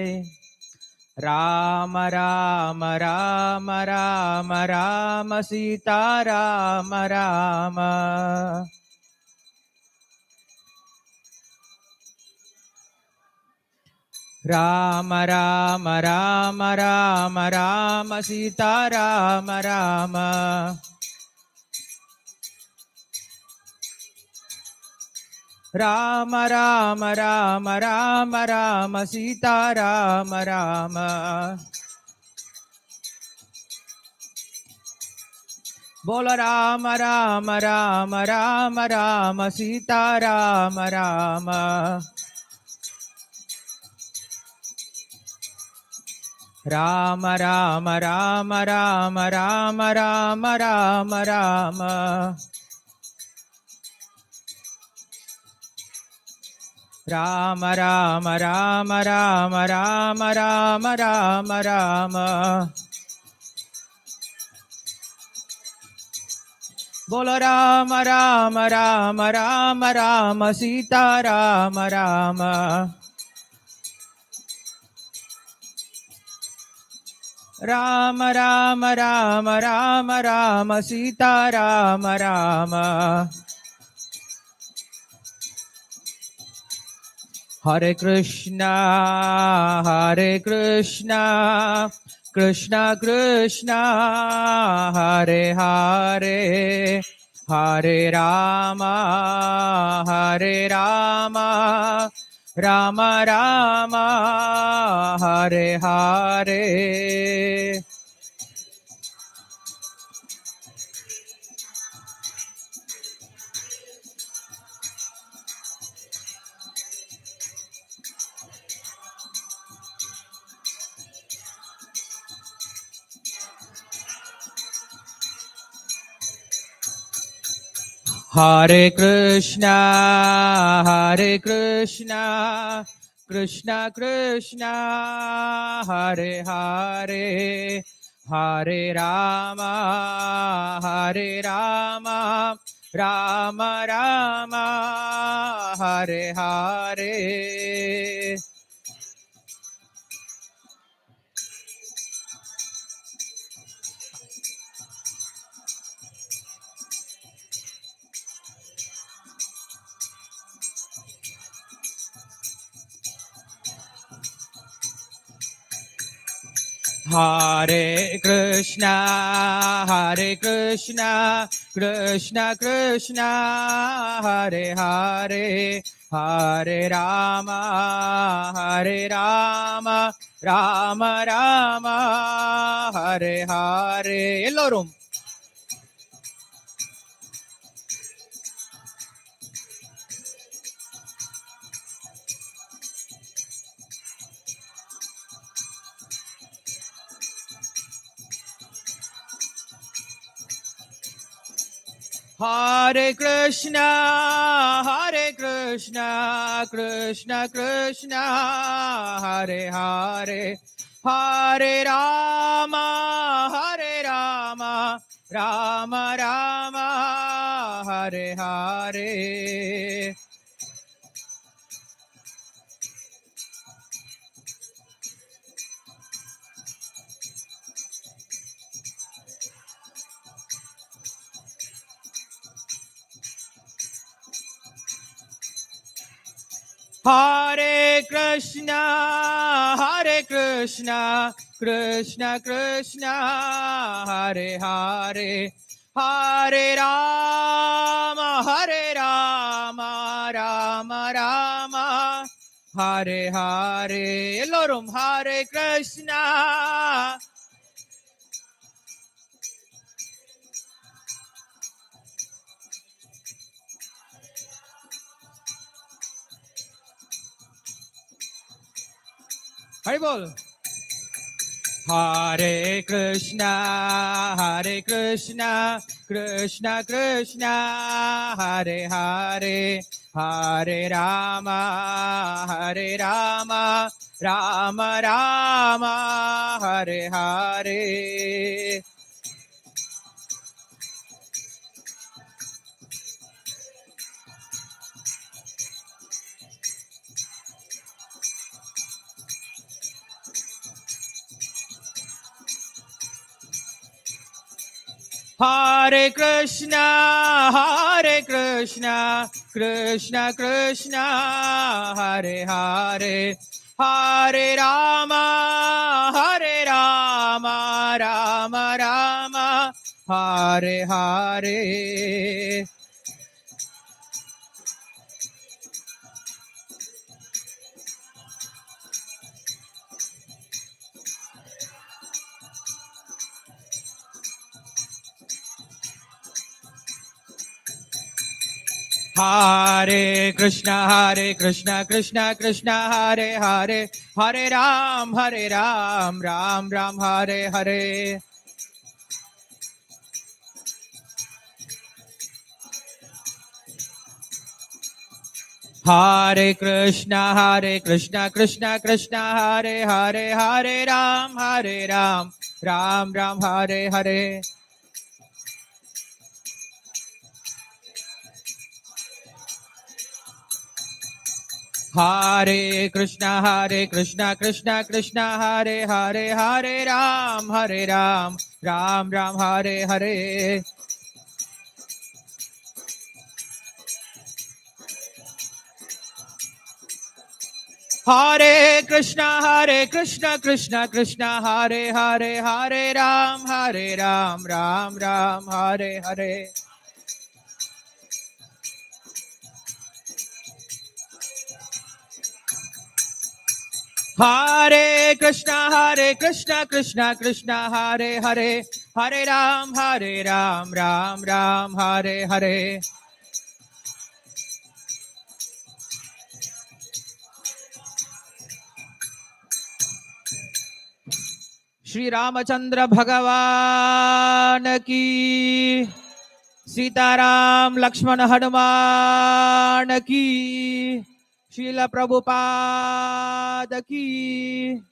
राम राम राम राम राम सीता राम राम। राम राम राम राम राम सीता राम राम। राम राम राम राम राम सीता राम राम। बोल राम राम राम राम राम सीता राम राम। राम राम राम राम राम राम राम राम। राम राम राम राम राम राम राम राम। बोलो राम राम राम राम राम सीता राम राम। राम राम राम राम राम सीता राम राम। हरे कृष्णा कृष्णा कृष्णा हरे हरे, हरे राम राम राम हरे हरे। हरे कृष्णा कृष्णा कृष्णा हरे हरे, हरे राम राम राम हरे हरे। हरे कृष्णा कृष्णा कृष्णा हरे हरे, हरे राम राम राम हरे हरे। एल्लोरुम हरे कृष्णा कृष्णा कृष्णा हरे हरे, हरे राम राम राम हरे हरे। हरे कृष्णा कृष्णा कृष्णा हरे हरे, हरे राम राम राम हरे हरे। एल्लोरुम हरे कृष्णा। हरि बोल। हरे कृष्णा कृष्णा कृष्णा हरे हरे, हरे Ram Ram Ram Hare Hare. Hare Krishna, Krishna Krishna, Hare Hare, Hare Rama, Rama Rama, Hare Hare. Hare Krishna, Krishna Krishna, Hare Hare, Hare Ram, Ram Ram, Hare Hare. Hare Krishna, Krishna Krishna, Hare Hare, Hare Ram, Ram Ram, Hare Hare. Hare Krishna, Krishna Hare Hare, Hare Ram, Ram Ram, Hare Hare. Hare Krishna, Krishna Hare Hare, Hare Ram, Ram Ram, Hare Hare. Hare Krishna, Krishna Hare Hare, Hare Ram, Ram Ram, Hare Hare. Shri Ramchandra भगवान की, सीताराम लक्ष्मण हनुमान की, श्रील प्रभुपाद की।